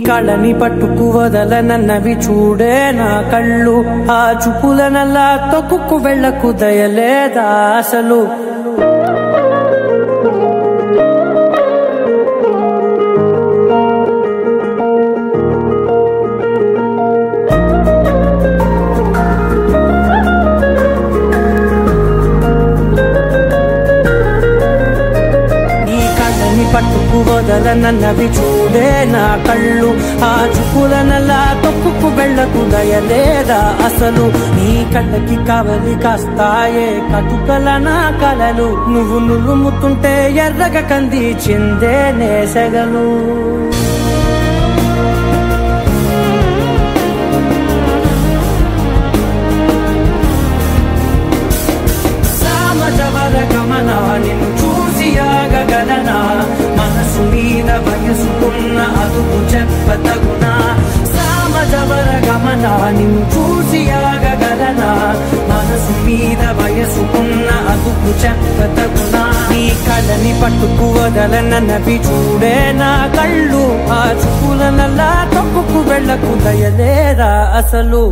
కళని పట్టుకు వదలనన్నవి చూడే నా కళ్ళు ఆ చూపులనల్లా తొక్కుకు వెళ్ళకు దయలేదా అసలు పట్టుకు వదలనన్నవి చూడే నా కళ్ళు ఆ చూపులనల్లా తొక్కుకు వెళ్ళకు దయలేదా అసలు నీ కళ్ళకి కావలి కాస్తాయే కటుకల నా కలలు నువ్వు నులుముతుంటే ఎర్రగ కంది చిందే నేసెగలు సామజవర గమన నిన్ను చూసి ఆగగలనా మనసు మీద వయసుకున్న అదుపు చెప్పతగునా సామజవర గమన నిన్ను చూసి ఆగగలనా మనసు మీద వయసుకున్న అదుపు చెప్పతగునా నీ కళని పట్టుకు వదలనన్నవి చూడే నా కళ్ళు ఆ చూపులనల్లా తొక్కుకు వెళ్ళకు దయలేదా అసలు